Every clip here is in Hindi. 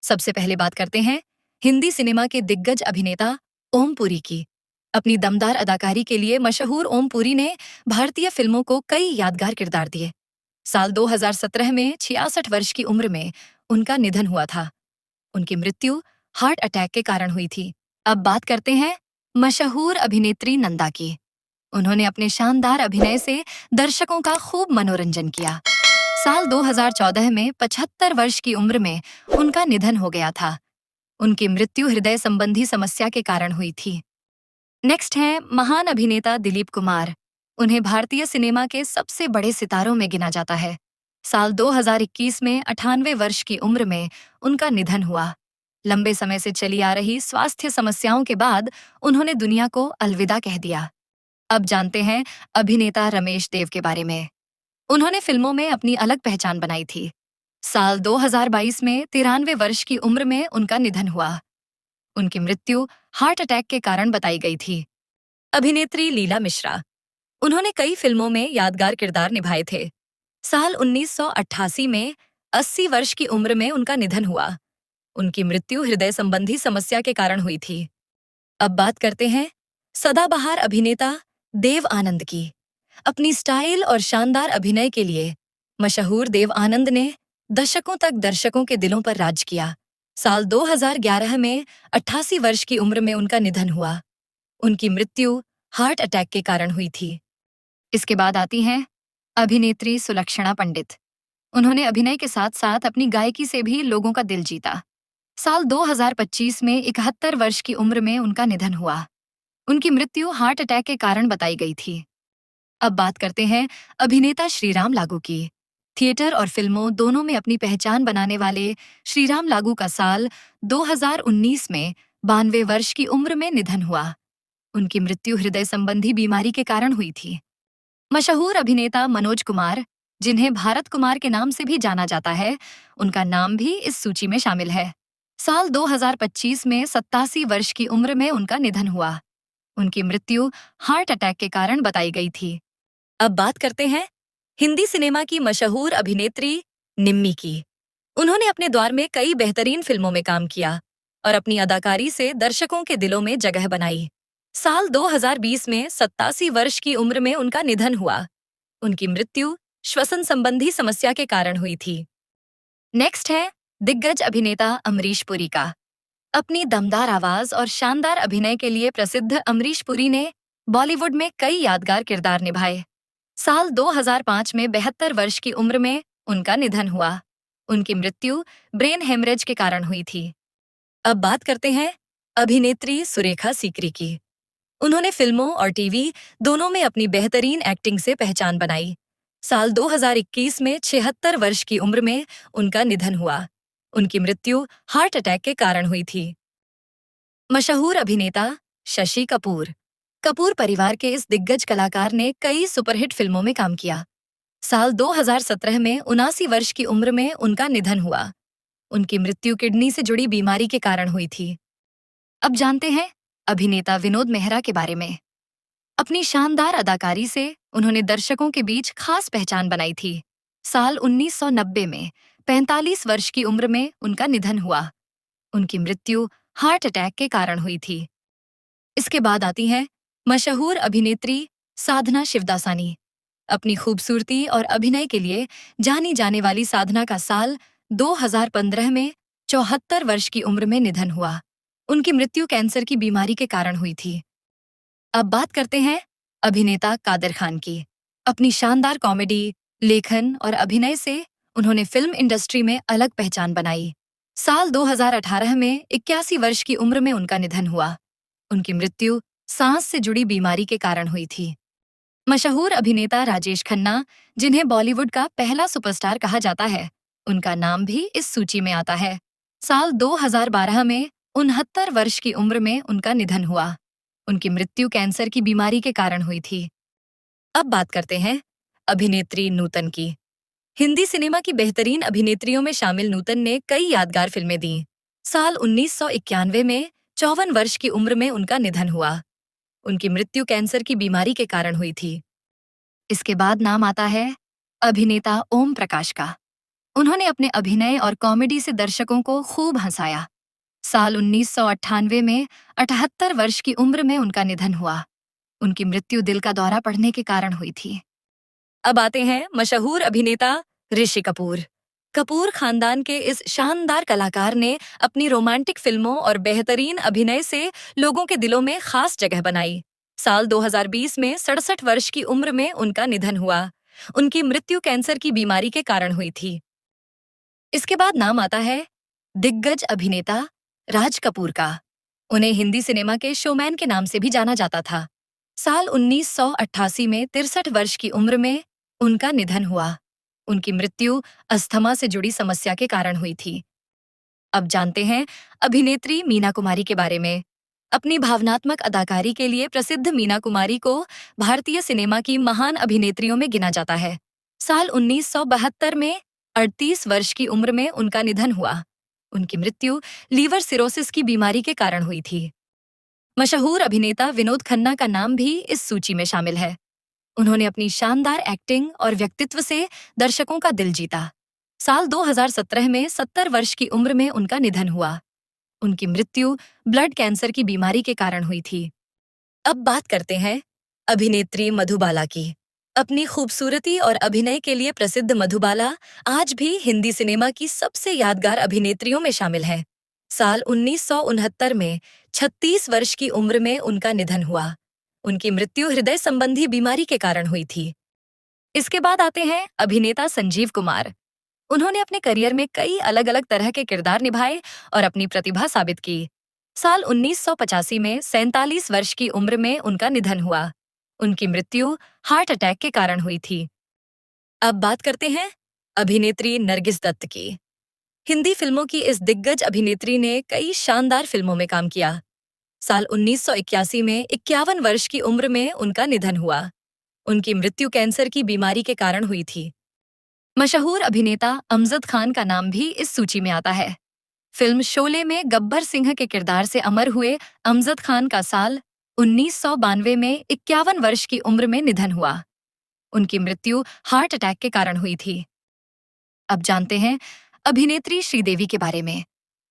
सबसे पहले बात करते हैं हिंदी सिनेमा के दिग्गज अभिनेता ओम पुरी की। अपनी दमदार अदाकारी के लिए मशहूर ओम पुरी ने भारतीय फिल्मों को कई यादगार किरदार दिए। साल 2017 में 66 वर्ष की उम्र में उनका निधन हुआ था। उनकी मृत्यु हार्ट अटैक के कारण हुई थी। अब बात करते हैं मशहूर अभिनेत्री नंदा की। उन्होंने अपने शानदार अभिनय से दर्शकों का खूब मनोरंजन किया। साल 2014 में 75 वर्ष की उम्र में उनका निधन हो गया था। उनकी मृत्यु हृदय संबंधी समस्या के कारण हुई थी। नेक्स्ट है महान अभिनेता दिलीप कुमार। उन्हें भारतीय सिनेमा के सबसे बड़े सितारों में गिना जाता है। साल 2021 में 98 वर्ष की उम्र में उनका निधन हुआ। लंबे समय से चली आ रही स्वास्थ्य समस्याओं के बाद उन्होंने दुनिया को अलविदा कह दिया। अब जानते हैं अभिनेता रमेश देव के बारे में। उन्होंने फिल्मों में अपनी अलग पहचान बनाई थी। साल 2022 में 93 वर्ष की उम्र में उनका निधन हुआ। उनकी मृत्यु हार्ट अटैक के कारण बताई गई थी। अभिनेत्री लीला मिश्रा। उन्होंने कई फिल्मों में यादगार किरदार निभाए थे। साल 1988 में 80 वर्ष की उम्र में उनका निधन हुआ। उनकी मृत्यु हृदय संबंधी समस्या के कारण हुई थी। अब बात करते हैं सदाबहार अभिनेता देव आनंद की। अपनी स्टाइल और शानदार अभिनय के लिए मशहूर देव आनंद ने दशकों तक दर्शकों के दिलों पर राज किया। साल 2011 में 88 वर्ष की उम्र में उनका निधन हुआ। उनकी मृत्यु हार्ट अटैक के कारण हुई थी। इसके बाद आती हैं अभिनेत्री सुलक्षणा पंडित। उन्होंने अभिनय के साथ साथ अपनी गायकी से भी लोगों का दिल जीता। साल 2025 में 71 वर्ष की उम्र में उनका निधन हुआ। उनकी मृत्यु हार्ट अटैक के कारण बताई गई थी। अब बात करते हैं अभिनेता श्रीराम लागू की। थिएटर और फिल्मों दोनों में अपनी पहचान बनाने वाले श्रीराम लागू का साल 2019 में 92 वर्ष की उम्र में निधन हुआ। उनकी मृत्यु हृदय संबंधी बीमारी के कारण हुई थी। मशहूर अभिनेता मनोज कुमार, जिन्हें भारत कुमार के नाम से भी जाना जाता है, उनका नाम भी इस सूची में शामिल है। साल 2025 में 87 वर्ष की उम्र में उनका निधन हुआ। उनकी मृत्यु हार्ट अटैक के कारण बताई गई थी। अब बात करते हैं हिंदी सिनेमा की मशहूर अभिनेत्री निम्मी की। उन्होंने अपने दौर में कई बेहतरीन फिल्मों में काम किया और अपनी अदाकारी से दर्शकों के दिलों में जगह बनाई। साल 2020 में 87 वर्ष की उम्र में उनका निधन हुआ। उनकी मृत्यु श्वसन संबंधी समस्या के कारण हुई थी। नेक्स्ट है दिग्गज अभिनेता अमरीश पुरी का। अपनी दमदार आवाज और शानदार अभिनय के लिए प्रसिद्ध अमरीश पुरी ने बॉलीवुड में कई यादगार किरदार निभाए। साल 2005 में 72 वर्ष की उम्र में उनका निधन हुआ। उनकी मृत्यु ब्रेन हेमरेज के कारण हुई थी। अब बात करते हैं अभिनेत्री सुरेखा सीकरी की। उन्होंने फिल्मों और टीवी दोनों में अपनी बेहतरीन एक्टिंग से पहचान बनाई। साल 2021 में 76 वर्ष की उम्र में उनका निधन हुआ। उनकी मृत्यु हार्ट अटैक के कारण हुई थी। मशहूर अभिनेता शशि कपूर। कपूर परिवार के इस दिग्गज कलाकार ने कई सुपरहिट फिल्मों में काम किया। साल 2017 में 79 वर्ष की उम्र में उनका निधन हुआ। उनकी मृत्यु किडनी से जुड़ी बीमारी के कारण हुई थी। अब जानते हैं अभिनेता विनोद मेहरा के बारे में। अपनी शानदार अदाकारी से उन्होंने दर्शकों के बीच खास पहचान बनाई थी। साल 1990 में 45 वर्ष की उम्र में उनका निधन हुआ। उनकी मृत्यु हार्ट अटैक के कारण हुई थी। इसके बाद आती हैं मशहूर अभिनेत्री साधना शिवदासानी। अपनी खूबसूरती और अभिनय के लिए जानी जाने वाली साधना का साल 2015 में 74 वर्ष की उम्र में निधन हुआ। उनकी मृत्यु कैंसर की बीमारी के कारण हुई थी। अब बात करते हैं अभिनेता कादर खान की। अपनी शानदार कॉमेडी, लेखन और अभिनय से उन्होंने फिल्म इंडस्ट्री में अलग पहचान बनाई। साल 2018 में 81 वर्ष की उम्र में उनका निधन हुआ। उनकी मृत्यु सांस से जुड़ी बीमारी के कारण हुई थी। मशहूर अभिनेता राजेश खन्ना, जिन्हें बॉलीवुड का पहला सुपरस्टार कहा जाता है, उनका नाम भी इस सूची में आता है। साल 2012 में 69 वर्ष की उम्र में उनका निधन हुआ। उनकी मृत्यु कैंसर की बीमारी के कारण हुई थी। अब बात करते हैं अभिनेत्री नूतन की। हिंदी सिनेमा की बेहतरीन अभिनेत्रियों में शामिल नूतन ने कई यादगार फिल्में दी। साल 1991 में 54 वर्ष की उम्र में उनका निधन हुआ। उनकी मृत्यु कैंसर की बीमारी के कारण हुई थी। इसके बाद नाम आता है अभिनेता ओम प्रकाश का। उन्होंने अपने अभिनय और कॉमेडी से दर्शकों को खूब हंसाया। साल 1998 में 78 वर्ष की उम्र में उनका निधन हुआ। उनकी मृत्यु दिल का दौरा पड़ने के कारण हुई थी। अब आते हैं मशहूर अभिनेता ऋषि कपूर। कपूर खानदान के इस शानदार कलाकार ने अपनी रोमांटिक फिल्मों और बेहतरीन अभिनय से लोगों के दिलों में खास जगह बनाई। साल 2020 में 67 वर्ष की उम्र में उनका निधन हुआ। उनकी मृत्यु कैंसर की बीमारी के कारण हुई थी। इसके बाद नाम आता है दिग्गज अभिनेता राज कपूर का। उन्हें हिंदी सिनेमा के शोमैन के नाम से भी जाना जाता था। साल 1988 में 63 वर्ष की उम्र में उनका निधन हुआ। उनकी मृत्यु अस्थमा से जुड़ी समस्या के कारण हुई थी। अब जानते हैं अभिनेत्री मीना कुमारी के बारे में। अपनी भावनात्मक अदाकारी के लिए प्रसिद्ध मीना कुमारी को भारतीय सिनेमा की महान अभिनेत्रियों में गिना जाता है। साल 1972 में 38 वर्ष की उम्र में उनका निधन हुआ। उनकी मृत्यु लीवर सिरोसिस की बीमारी के कारण हुई थी। मशहूर अभिनेता विनोद खन्ना का नाम भी इस सूची में शामिल है। उन्होंने अपनी शानदार एक्टिंग और व्यक्तित्व से दर्शकों का दिल जीता। साल 2017 में 70 वर्ष की उम्र में उनका निधन हुआ। उनकी मृत्यु ब्लड कैंसर की बीमारी के कारण हुई थी। अब बात करते हैं अभिनेत्री मधुबाला की। अपनी खूबसूरती और अभिनय के लिए प्रसिद्ध मधुबाला आज भी हिंदी सिनेमा की सबसे यादगार अभिनेत्रियों में शामिल है। साल 1969 में 36 वर्ष की उम्र में उनका निधन हुआ। उनकी मृत्यु हृदय संबंधी बीमारी के कारण हुई थी। इसके बाद आते हैं अभिनेता संजीव कुमार। उन्होंने अपने करियर में कई अलग अलग तरह के किरदार निभाए और अपनी प्रतिभा साबित की। साल 1985 में 47 वर्ष की उम्र में उनका निधन हुआ। उनकी मृत्यु हार्ट अटैक के कारण हुई थी। अब बात करते हैं अभिनेत्री नरगिस दत्त की। हिंदी फिल्मों की इस दिग्गज अभिनेत्री ने कई शानदार फिल्मों में काम किया। साल 1981 में 51 वर्ष की उम्र में उनका निधन हुआ। उनकी मृत्यु कैंसर की बीमारी के कारण हुई थी। मशहूर अभिनेता अमजद खान का नाम भी इस सूची में आता है। फिल्म शोले में गब्बर सिंह के किरदार से अमर हुए अमजद खान का साल 1992 में 51 वर्ष की उम्र में निधन हुआ। उनकी मृत्यु हार्ट अटैक के कारण हुई थी। अब जानते हैं अभिनेत्री श्रीदेवी के बारे में।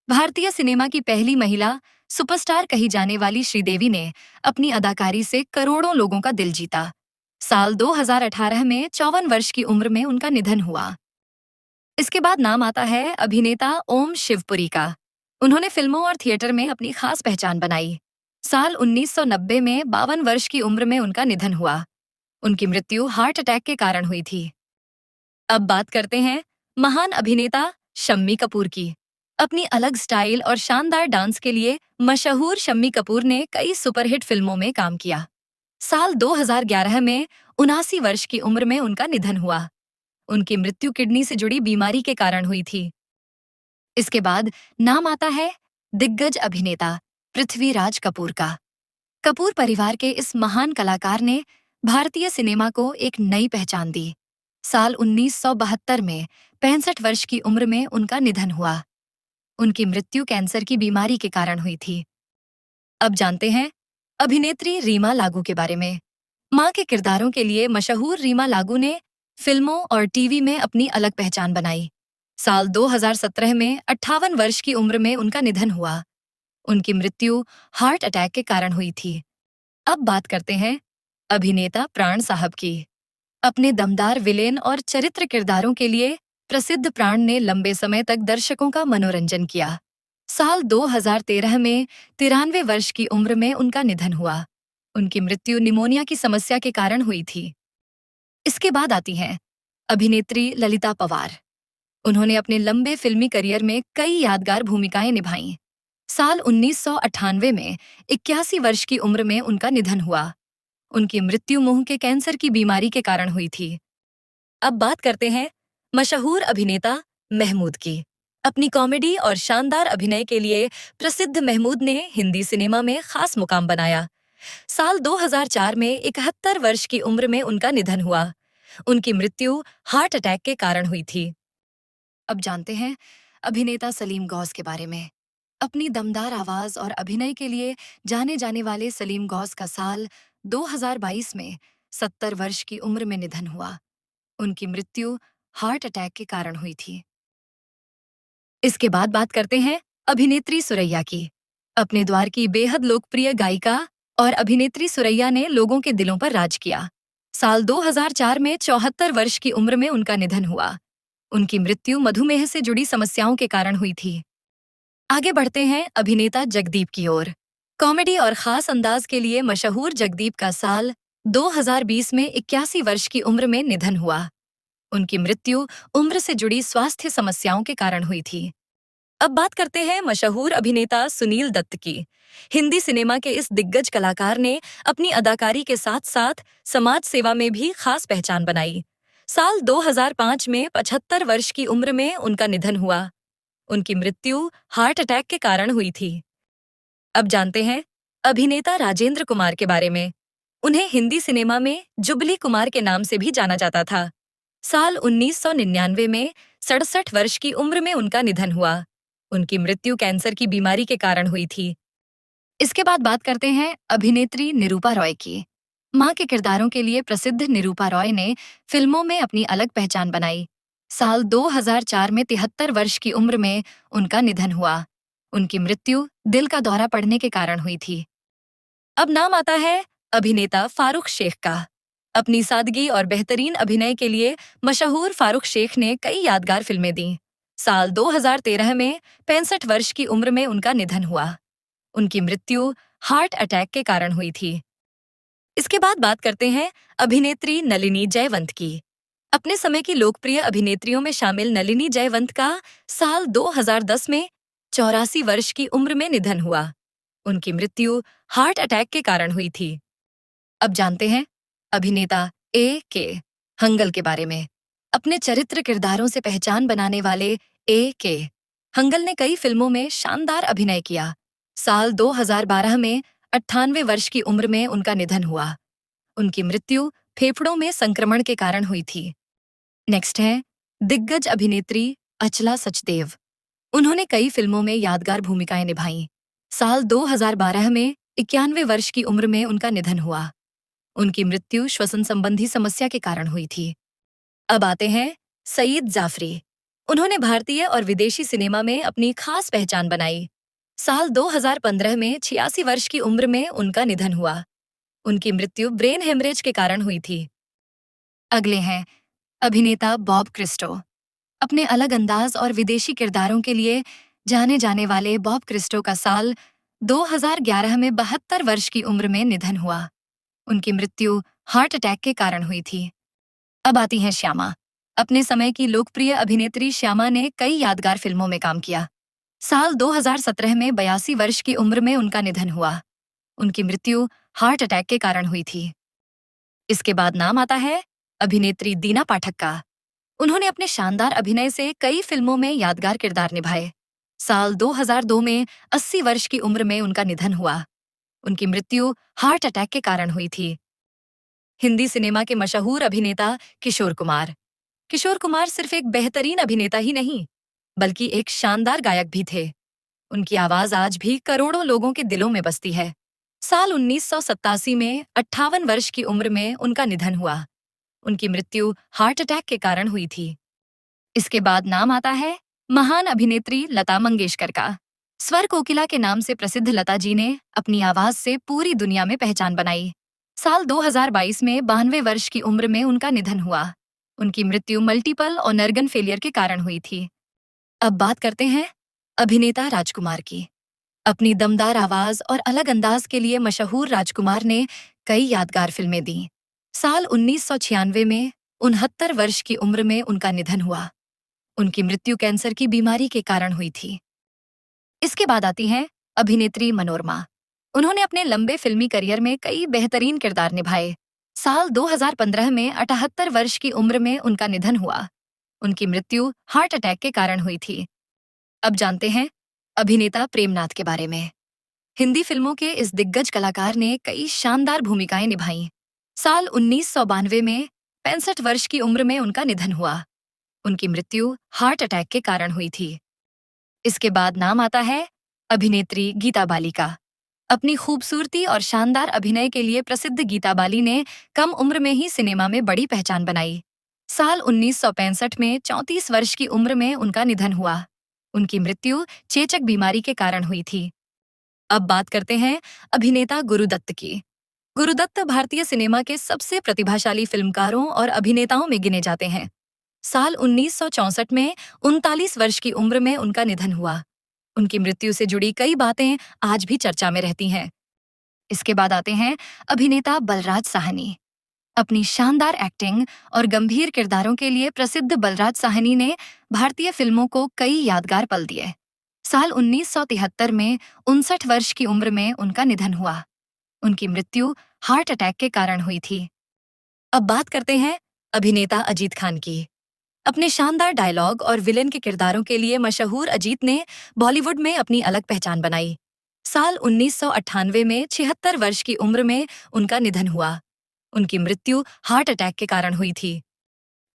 भारतीय सिनेमा की पहली महिला सुपरस्टार कही जाने वाली श्रीदेवी ने अपनी अदाकारी से करोड़ों लोगों का दिल जीता। साल 2018 में 54 वर्ष की उम्र में उनका निधन हुआ। इसके बाद नाम आता है अभिनेता ओम शिवपुरी का। उन्होंने फिल्मों और थिएटर में अपनी खास पहचान बनाई। साल 1990 में 52 वर्ष की उम्र में उनका निधन हुआ। उनकी मृत्यु हार्ट अटैक के कारण हुई थी। अब बात करते हैं महान अभिनेता शम्मी कपूर की। अपनी अलग स्टाइल और शानदार डांस के लिए मशहूर शम्मी कपूर ने कई सुपरहिट फिल्मों में काम किया। साल 2011 में 79 वर्ष की उम्र में उनका निधन हुआ। उनकी मृत्यु किडनी से जुड़ी बीमारी के कारण हुई थी। इसके बाद नाम आता है दिग्गज अभिनेता पृथ्वीराज कपूर का। कपूर परिवार के इस महान कलाकार ने भारतीय सिनेमा को एक नई पहचान दी। साल 1972 में 65 वर्ष की उम्र में उनका निधन हुआ। उनकी मृत्यु कैंसर की बीमारी के कारण हुई थी। अब जानते हैं अभिनेत्री रीमा लागू के बारे में। मां के किरदारों के लिए मशहूर रीमा लागू ने फिल्मों और टीवी में अपनी अलग पहचान बनाई। साल 2017 में 58 वर्ष की उम्र में उनका निधन हुआ। उनकी मृत्यु हार्ट अटैक के कारण हुई थी। अब बात करते हैं अभिनेता प्राण साहब की। अपने दमदार विलेन और चरित्र किरदारों के लिए प्रसिद्ध प्राण ने लंबे समय तक दर्शकों का मनोरंजन किया। साल 2013 में 93 वर्ष की उम्र में उनका निधन हुआ। उनकी मृत्यु निमोनिया की समस्या के कारण हुई थी। इसके बाद आती हैं अभिनेत्री ललिता पवार। उन्होंने अपने लंबे फिल्मी करियर में कई यादगार भूमिकाएं निभाईं। साल 1998 में 81 वर्ष की उम्र में उनका निधन हुआ। उनकी मृत्यु मुंह के कैंसर की बीमारी के कारण हुई थी। अब बात करते हैं मशहूर अभिनेता महमूद की। अपनी कॉमेडी और शानदार अभिनय के लिए प्रसिद्ध महमूद ने हिंदी सिनेमा में खास मुकाम बनाया। साल 2004 में 71 वर्ष की उम्र में उनका निधन हुआ। उनकी मृत्यु हार्ट अटैक के कारण हुई थी। अब जानते हैं अभिनेता सलीम गौस के बारे में। अपनी दमदार आवाज और अभिनय के लिए जाने जाने वाले सलीम गौस का साल 2022 में 70 वर्ष की उम्र में निधन हुआ। उनकी मृत्यु हार्ट अटैक के कारण हुई थी। इसके बाद बात करते हैं अभिनेत्री सुरैया की। अपने द्वार की बेहद लोकप्रिय गायिका और अभिनेत्री सुरैया ने लोगों के दिलों पर राज किया। साल 2004 में 74 वर्ष की उम्र में उनका निधन हुआ। उनकी मृत्यु मधुमेह से जुड़ी समस्याओं के कारण हुई थी। आगे बढ़ते हैं अभिनेता जगदीप की ओर। कॉमेडी और खास अंदाज के लिए मशहूर जगदीप का साल 2020 में 81 वर्ष की उम्र में निधन हुआ। उनकी मृत्यु उम्र से जुड़ी स्वास्थ्य समस्याओं के कारण हुई थी। अब बात करते हैं मशहूर अभिनेता सुनील दत्त की। हिंदी सिनेमा के इस दिग्गज कलाकार ने अपनी अदाकारी के साथ साथ समाज सेवा में भी खास पहचान बनाई। साल 2005 में 75 वर्ष की उम्र में उनका निधन हुआ। उनकी मृत्यु हार्ट अटैक के कारण हुई थी। अब जानते हैं अभिनेता राजेंद्र कुमार के बारे में। उन्हें हिंदी सिनेमा में जुबली कुमार के नाम से भी जाना जाता था। साल 1999 में 67 वर्ष की उम्र में उनका निधन हुआ। उनकी मृत्यु कैंसर की बीमारी के कारण हुई थी। इसके बाद बात करते हैं अभिनेत्री निरूपा रॉय की। मां के किरदारों के लिए प्रसिद्ध निरूपा रॉय ने फिल्मों में अपनी अलग पहचान बनाई। साल 2004 में 73 वर्ष की उम्र में उनका निधन हुआ। उनकी मृत्यु दिल का दौरा पड़ने के कारण हुई थी। अब नाम आता है अभिनेता फारूक शेख का। अपनी सादगी और बेहतरीन अभिनय के लिए मशहूर फारूक शेख ने कई यादगार फिल्में दी। साल 2013 में 65 वर्ष की उम्र में उनका निधन हुआ। उनकी मृत्यु हार्ट अटैक के कारण हुई थी। इसके बाद बात करते हैं अभिनेत्री नलिनी जयवंत की। अपने समय की लोकप्रिय अभिनेत्रियों में शामिल नलिनी जयवंत का साल 2010 में 84 वर्ष की उम्र में निधन हुआ। उनकी मृत्यु हार्ट अटैक के कारण हुई थी। अब जानते हैं अभिनेता A.K. हंगल के बारे में। अपने चरित्र किरदारों से पहचान बनाने वाले A.K. हंगल ने कई फिल्मों में शानदार अभिनय किया। साल 2012 में 98 वर्ष की उम्र में उनका निधन हुआ। उनकी मृत्यु फेफड़ों में संक्रमण के कारण हुई थी। नेक्स्ट है दिग्गज अभिनेत्री अचला सचदेव। उन्होंने कई फिल्मों में यादगार भूमिकाएं निभाईं। साल 2012 में 91 वर्ष की उम्र में उनका निधन हुआ। उनकी मृत्यु श्वसन संबंधी समस्या के कारण हुई थी। अब आते हैं सईद जाफरी। उन्होंने भारतीय और विदेशी सिनेमा में अपनी खास पहचान बनाई। साल 2015 में 86 वर्ष की उम्र में उनका निधन हुआ। उनकी मृत्यु ब्रेन हेमरेज के कारण हुई थी। अगले हैं अभिनेता बॉब क्रिस्टो। अपने अलग अंदाज और विदेशी किरदारों के लिए जाने जाने वाले बॉब क्रिस्टो का साल 2011 में 72 वर्ष की उम्र में निधन हुआ। उनकी मृत्यु हार्ट अटैक के कारण हुई थी। अब आती हैं श्यामा। अपने समय की लोकप्रिय अभिनेत्री श्यामा ने कई यादगार फिल्मों में काम किया। साल 2017 में 82 वर्ष की उम्र में उनका निधन हुआ। उनकी मृत्यु हार्ट अटैक के कारण हुई थी। इसके बाद नाम आता है अभिनेत्री दीना पाठक का। उन्होंने अपने शानदार अभिनय से कई फिल्मों में यादगार किरदार निभाए। साल 2002 में 80 वर्ष की उम्र में उनका निधन हुआ। उनकी मृत्यु हार्ट अटैक के कारण हुई थी। हिंदी सिनेमा के मशहूर अभिनेता किशोर कुमार। किशोर कुमार सिर्फ एक बेहतरीन अभिनेता ही नहीं, बल्कि एक शानदार गायक भी थे। उनकी आवाज आज भी करोड़ों लोगों के दिलों में बसती है। साल 1987 में 58 वर्ष की उम्र में उनका निधन हुआ। उनकी मृत्यु हार्ट अटैक के कारण हुई थी। इसके बाद नाम आता है महान अभिनेत्री लता मंगेशकर का। स्वर कोकिला के नाम से प्रसिद्ध लता जी ने अपनी आवाज से पूरी दुनिया में पहचान बनाई। साल 2022 में 92 वर्ष की उम्र में उनका निधन हुआ। उनकी मृत्यु मल्टीपल ऑर्गन फेलियर के कारण हुई थी। अब बात करते हैं अभिनेता राजकुमार की। अपनी दमदार आवाज और अलग अंदाज के लिए मशहूर राजकुमार ने कई यादगार फिल्में दी। साल 1996 में 69 वर्ष की उम्र में उनका निधन हुआ। उनकी मृत्यु कैंसर की बीमारी के कारण हुई थी। इसके बाद आती हैं अभिनेत्री मनोरमा। उन्होंने अपने लंबे फिल्मी करियर में कई बेहतरीन किरदार निभाए। साल 2015 में 78 वर्ष की उम्र में उनका निधन हुआ। उनकी मृत्यु हार्ट अटैक के कारण हुई थी। अब जानते हैं अभिनेता प्रेमनाथ के बारे में। हिंदी फिल्मों के इस दिग्गज कलाकार ने कई शानदार भूमिकाएं निभाईं। साल 1992 में 65 वर्ष की उम्र में उनका निधन हुआ। उनकी मृत्यु हार्ट अटैक के कारण हुई थी। इसके बाद नाम आता है अभिनेत्री गीता बाली का। अपनी खूबसूरती और शानदार अभिनय के लिए प्रसिद्ध गीता बाली ने कम उम्र में ही सिनेमा में बड़ी पहचान बनाई। साल 1965 में 34 वर्ष की उम्र में उनका निधन हुआ। उनकी मृत्यु चेचक बीमारी के कारण हुई थी। अब बात करते हैं अभिनेता गुरुदत्त की। गुरुदत्त भारतीय सिनेमा के सबसे प्रतिभाशाली फिल्मकारों और अभिनेताओं में गिने जाते हैं। साल 1964 में 39 वर्ष की उम्र में उनका निधन हुआ। उनकी मृत्यु से जुड़ी कई बातें आज भी चर्चा में रहती हैं। इसके बाद आते हैं अभिनेता बलराज साहनी। अपनी शानदार एक्टिंग और गंभीर किरदारों के लिए प्रसिद्ध बलराज साहनी ने भारतीय फिल्मों को कई यादगार पल दिए। साल 1973 में 59 वर्ष की उम्र में उनका निधन हुआ। उनकी मृत्यु हार्ट अटैक के कारण हुई थी। अब बात करते हैं अभिनेता अजीत खान की। अपने शानदार डायलॉग और विलेन के किरदारों के लिए मशहूर अजीत ने बॉलीवुड में अपनी अलग पहचान बनाई। साल 1998 में 76 वर्ष की उम्र में उनका निधन हुआ। उनकी मृत्यु हार्ट अटैक के कारण हुई थी।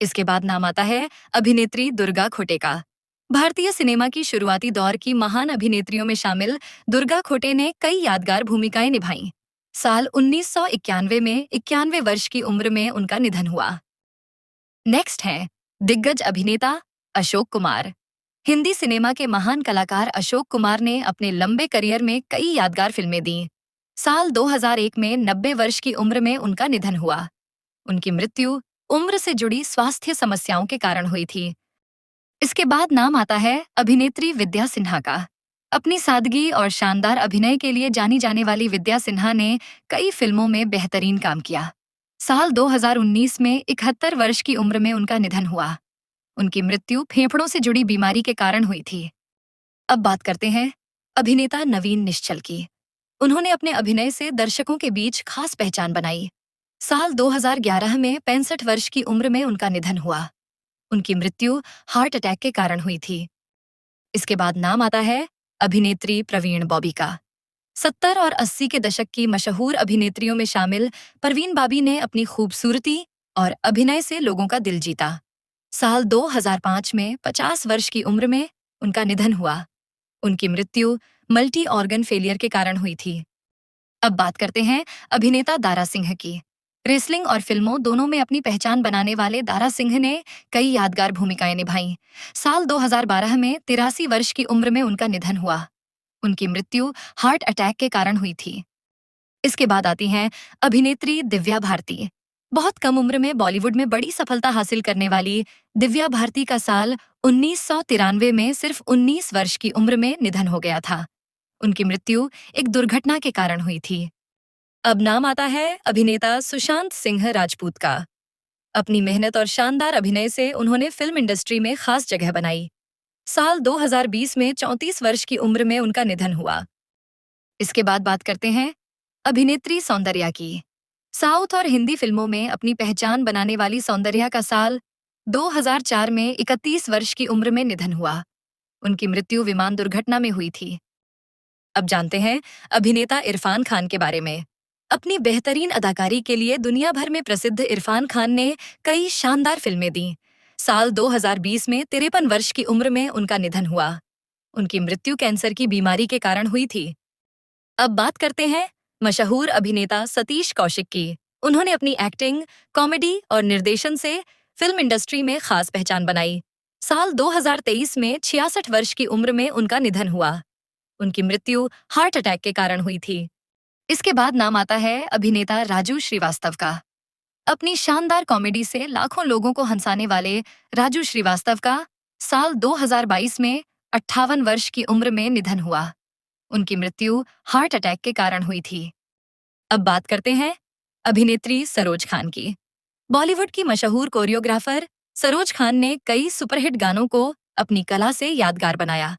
इसके बाद नाम आता है अभिनेत्री दुर्गा खोटे का। भारतीय सिनेमा की शुरुआती दौर की महान अभिनेत्रियों में शामिल दुर्गा खोटे ने कई यादगार भूमिकाएं निभाईं। साल 1991 में 91 वर्ष की उम्र में उनका निधन हुआ। नेक्स्ट है दिग्गज अभिनेता अशोक कुमार। हिंदी सिनेमा के महान कलाकार अशोक कुमार ने अपने लंबे करियर में कई यादगार फिल्में दी। साल 2001 में 90 वर्ष की उम्र में उनका निधन हुआ। उनकी मृत्यु उम्र से जुड़ी स्वास्थ्य समस्याओं के कारण हुई थी। इसके बाद नाम आता है अभिनेत्री विद्या सिन्हा का। अपनी सादगी और शानदार अभिनय के लिए जानी जाने वाली विद्या सिन्हा ने कई फिल्मों में बेहतरीन काम किया। साल 2019 में 71 वर्ष की उम्र में उनका निधन हुआ। उनकी मृत्यु फेफड़ों से जुड़ी बीमारी के कारण हुई थी। अब बात करते हैं अभिनेता नवीन निश्चल की। उन्होंने अपने अभिनय से दर्शकों के बीच खास पहचान बनाई। साल 2011 में 65 वर्ष की उम्र में उनका निधन हुआ। उनकी मृत्यु हार्ट अटैक के कारण हुई थी। इसके बाद नाम आता है अभिनेत्री प्रवीण बॉबी का। 70 और 80 के दशक की मशहूर अभिनेत्रियों में शामिल परवीन बाबी ने अपनी खूबसूरती और अभिनय से लोगों का दिल जीता। साल 2005 में 50 वर्ष की उम्र में उनका निधन हुआ। उनकी मृत्यु मल्टी ऑर्गन फेलियर के कारण हुई थी। अब बात करते हैं अभिनेता दारा सिंह की। रेसलिंग और फिल्मों दोनों में अपनी पहचान बनाने वाले दारा सिंह ने कई यादगार भूमिकाएं निभाईं। साल 2012 में 83 वर्ष की उम्र में उनका निधन हुआ। उनकी मृत्यु हार्ट अटैक के कारण हुई थी। इसके बाद आती हैं अभिनेत्री दिव्या भारती। बहुत कम उम्र में बॉलीवुड में बड़ी सफलता हासिल करने वाली दिव्या भारती का साल 1993 में सिर्फ 19 वर्ष की उम्र में निधन हो गया था। उनकी मृत्यु एक दुर्घटना के कारण हुई थी। अब नाम आता है अभिनेता सुशांत सिंह राजपूत का। अपनी मेहनत और शानदार अभिनय से उन्होंने फिल्म इंडस्ट्री में खास जगह बनाई। साल 2020 में 34 वर्ष की उम्र में उनका निधन हुआ। इसके बाद बात करते हैं अभिनेत्री सौंदर्या की। साउथ और हिंदी फिल्मों में अपनी पहचान बनाने वाली सौंदर्या का साल 2004 में 31 वर्ष की उम्र में निधन हुआ। उनकी मृत्यु विमान दुर्घटना में हुई थी। अब जानते हैं अभिनेता इरफान खान के बारे में। अपनी बेहतरीन अदाकारी के लिए दुनिया भर में प्रसिद्ध इरफान खान ने कई शानदार फिल्में दी। साल 2020 में 53 वर्ष की उम्र में उनका निधन हुआ। उनकी मृत्यु कैंसर की बीमारी के कारण हुई थी। अब बात करते हैं मशहूर अभिनेता सतीश कौशिक की। उन्होंने अपनी एक्टिंग, कॉमेडी और निर्देशन से फिल्म इंडस्ट्री में खास पहचान बनाई। साल 2023 में 66 वर्ष की उम्र में उनका निधन हुआ। उनकी मृत्यु हार्ट अटैक के कारण हुई थी। इसके बाद नाम आता है अभिनेता राजू श्रीवास्तव का। अपनी शानदार कॉमेडी से लाखों लोगों को हंसाने वाले राजू श्रीवास्तव का साल 2022 में 58 वर्ष की उम्र में निधन हुआ। उनकी मृत्यु हार्ट अटैक के कारण हुई थी। अब बात करते हैं अभिनेत्री सरोज खान की। बॉलीवुड की मशहूर कोरियोग्राफर सरोज खान ने कई सुपरहिट गानों को अपनी कला से यादगार बनाया।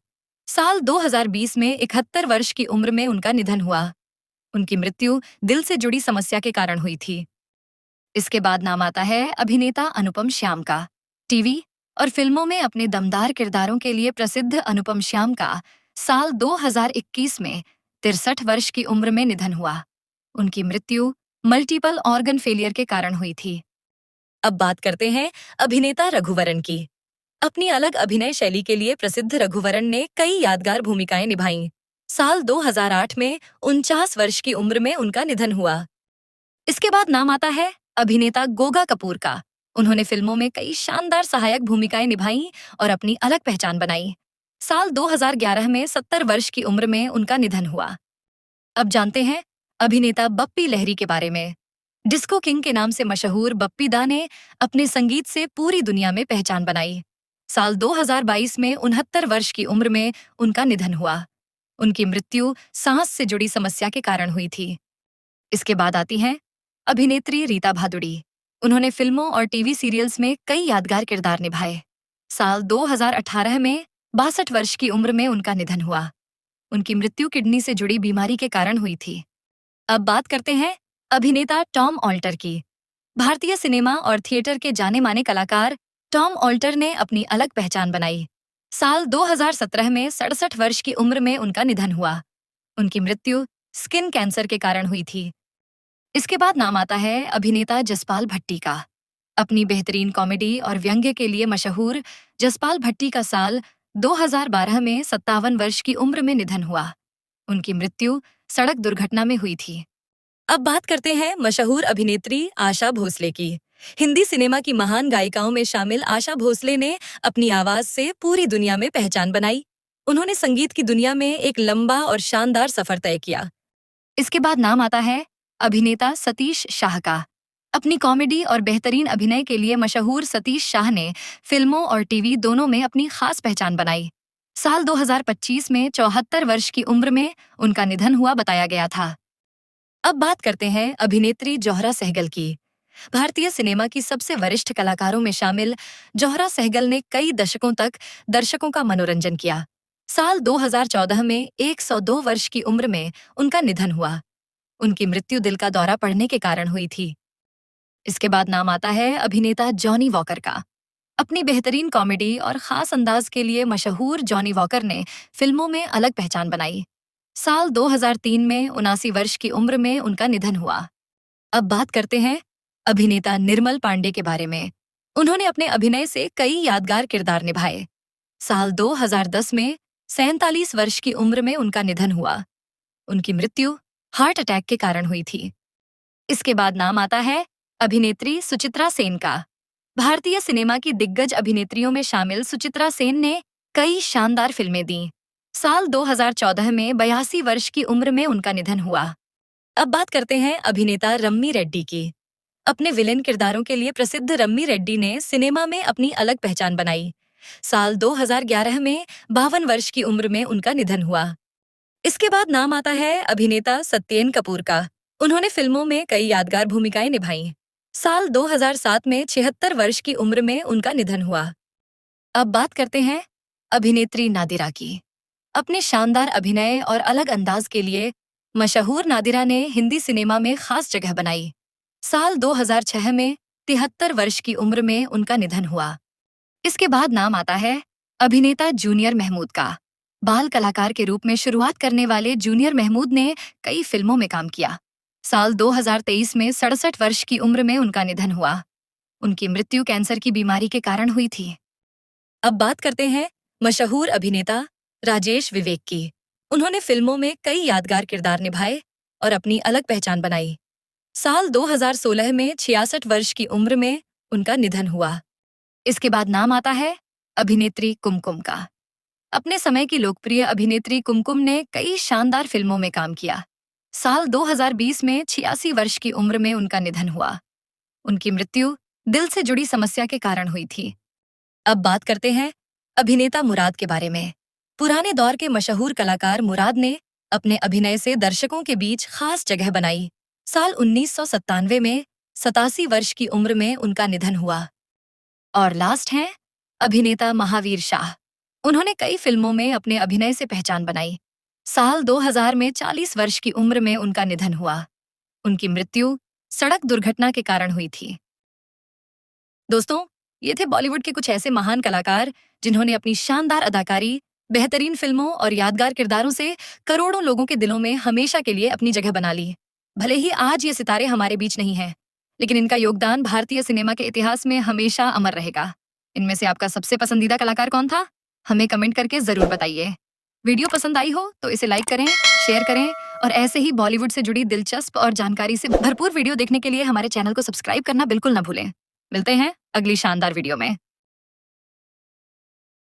साल 2020 में 71 वर्ष की उम्र में उनका निधन हुआ। उनकी मृत्यु दिल से जुड़ी समस्या के कारण हुई थी। इसके बाद नाम आता है अभिनेता अनुपम श्याम का। टीवी और फिल्मों में अपने दमदार किरदारों के लिए प्रसिद्ध अनुपम श्याम का साल 2021 में 63 वर्ष की उम्र में निधन हुआ। उनकी मृत्यु मल्टीपल ऑर्गन फेलियर के कारण हुई थी। अब बात करते हैं अभिनेता रघुवरन की। अपनी अलग अभिनय शैली के लिए प्रसिद्ध रघुवरन ने कई यादगार भूमिकाएं निभाईं। साल 2008 में 49 वर्ष की उम्र में उनका निधन हुआ। इसके बाद नाम आता है अभिनेता गोगा कपूर का। उन्होंने फिल्मों में कई शानदार सहायक भूमिकाएं निभाईं और अपनी अलग पहचान बनाई। साल 2011 में 70 वर्ष की उम्र में उनका निधन हुआ। अब जानते हैं अभिनेता बप्पी लहरी के बारे में। डिस्को किंग के नाम से मशहूर बप्पी दा ने अपने संगीत से पूरी दुनिया में पहचान बनाई। साल 2022 में 69 वर्ष की उम्र में उनका निधन हुआ। उनकी मृत्यु सांस से जुड़ी समस्या के कारण हुई थी। इसके बाद आती हैं अभिनेत्री रीता भादुड़ी। उन्होंने फिल्मों और टीवी सीरियल्स में कई यादगार किरदार निभाए। साल 2018 में 62 वर्ष की उम्र में उनका निधन हुआ। उनकी मृत्यु किडनी से जुड़ी बीमारी के कारण हुई थी। अब बात करते हैं अभिनेता टॉम ऑल्टर की। भारतीय सिनेमा और थिएटर के जाने माने कलाकार टॉम ऑल्टर ने अपनी अलग पहचान बनाई। साल 2017 में 67 वर्ष की उम्र में उनका निधन हुआ। उनकी मृत्यु स्किन कैंसर के कारण हुई थी। इसके बाद नाम आता है अभिनेता जसपाल भट्टी का। अपनी बेहतरीन कॉमेडी और व्यंग्य के लिए मशहूर जसपाल भट्टी का साल 2012 में 57 वर्ष की उम्र में निधन हुआ। उनकी मृत्यु सड़क दुर्घटना में हुई थी। अब बात करते हैं मशहूर अभिनेत्री आशा भोसले की। हिंदी सिनेमा की महान गायिकाओं में शामिल आशा भोसले ने अपनी आवाज से पूरी दुनिया में पहचान बनाई। उन्होंने संगीत की दुनिया में एक लंबा और शानदार सफर तय किया। इसके बाद नाम आता है अभिनेता सतीश शाह का। अपनी कॉमेडी और बेहतरीन अभिनय के लिए मशहूर सतीश शाह ने फिल्मों और टीवी दोनों में अपनी खास पहचान बनाई। साल 2025 में 74 वर्ष की उम्र में उनका निधन हुआ बताया गया था। अब बात करते हैं अभिनेत्री जोहरा सहगल की। भारतीय सिनेमा की सबसे वरिष्ठ कलाकारों में शामिल जोहरा सहगल ने कई दशकों तक दर्शकों का मनोरंजन किया। साल 2014 में 102 वर्ष की उम्र में उनका निधन हुआ। उनकी मृत्यु दिल का दौरा पड़ने के कारण हुई थी। इसके बाद नाम आता है अभिनेता जॉनी वॉकर का। अपनी बेहतरीन कॉमेडी और खास अंदाज के लिए मशहूर जॉनी वॉकर ने फिल्मों में अलग पहचान बनाई। साल 2003 में 79 वर्ष की उम्र में उनका निधन हुआ। अब बात करते हैं अभिनेता निर्मल पांडे के बारे में। उन्होंने अपने अभिनय से कई यादगार किरदार निभाए। साल 2010 में 47 वर्ष की उम्र में उनका निधन हुआ। उनकी मृत्यु हार्ट अटैक के कारण हुई थी। इसके बाद नाम आता है अभिनेत्री सुचित्रा सेन का। भारतीय सिनेमा की दिग्गज अभिनेत्रियों में शामिल सुचित्रा सेन ने कई शानदार फिल्में दी। साल 2014 में 82 वर्ष की उम्र में उनका निधन हुआ। अब बात करते हैं अभिनेता रम्मी रेड्डी की। अपने विलेन किरदारों के लिए प्रसिद्ध रम्मी रेड्डी ने सिनेमा में अपनी अलग पहचान बनाई। साल 2011 में 52 वर्ष की उम्र में उनका निधन हुआ। इसके बाद नाम आता है अभिनेता सत्येन कपूर का। उन्होंने फिल्मों में कई यादगार भूमिकाएं निभाई। साल 2007 में 76 वर्ष की उम्र में उनका निधन हुआ। अब बात करते हैं अभिनेत्री नादिरा की। अपने शानदार अभिनय और अलग अंदाज के लिए मशहूर नादिरा ने हिंदी सिनेमा में खास जगह बनाई। साल 2006 में 73 वर्ष की उम्र में उनका निधन हुआ। इसके बाद नाम आता है अभिनेता जूनियर महमूद का। बाल कलाकार के रूप में शुरुआत करने वाले जूनियर महमूद ने कई फिल्मों में काम किया। साल 2023 में 67 वर्ष की उम्र में उनका निधन हुआ। उनकी मृत्यु कैंसर की बीमारी के कारण हुई थी। अब बात करते हैं मशहूर अभिनेता राजेश विवेक की। उन्होंने फिल्मों में कई यादगार किरदार निभाए और अपनी अलग पहचान बनाई। साल 2016 में 66 वर्ष की उम्र में उनका निधन हुआ। इसके बाद नाम आता है अभिनेत्री कुमकुम का। अपने समय की लोकप्रिय अभिनेत्री कुमकुम ने कई शानदार फिल्मों में काम किया। साल 2020 में 86 वर्ष की उम्र में उनका निधन हुआ। उनकी मृत्यु दिल से जुड़ी समस्या के कारण हुई थी। अब बात करते हैं अभिनेता मुराद के बारे में। पुराने दौर के मशहूर कलाकार मुराद ने अपने अभिनय से दर्शकों के बीच खास जगह बनाई। साल 1997 में 87 वर्ष की उम्र में उनका निधन हुआ। और लास्ट हैं अभिनेता महावीर शाह। उन्होंने कई फिल्मों में अपने अभिनय से पहचान बनाई। साल 2000 में 40 वर्ष की उम्र में उनका निधन हुआ। उनकी मृत्यु सड़क दुर्घटना के कारण हुई थी। दोस्तों, ये थे बॉलीवुड के कुछ ऐसे महान कलाकार जिन्होंने अपनी शानदार अदाकारी, बेहतरीन फिल्मों और यादगार किरदारों से करोड़ों लोगों के दिलों में हमेशा के लिए अपनी जगह बना ली। भले ही आज ये सितारे हमारे बीच नहीं हैं, लेकिन इनका योगदान भारतीय सिनेमा के इतिहास में हमेशा अमर रहेगा। इनमें से आपका सबसे पसंदीदा कलाकार कौन था? हमें कमेंट करके जरूर बताइए। वीडियो पसंद आई हो तो इसे लाइक करें, शेयर करें और ऐसे ही बॉलीवुड से जुड़ी दिलचस्प और जानकारी से भरपूर वीडियो देखने के लिए हमारे चैनल को सब्सक्राइब करना बिल्कुल ना भूलें। मिलते हैं अगली शानदार वीडियो में।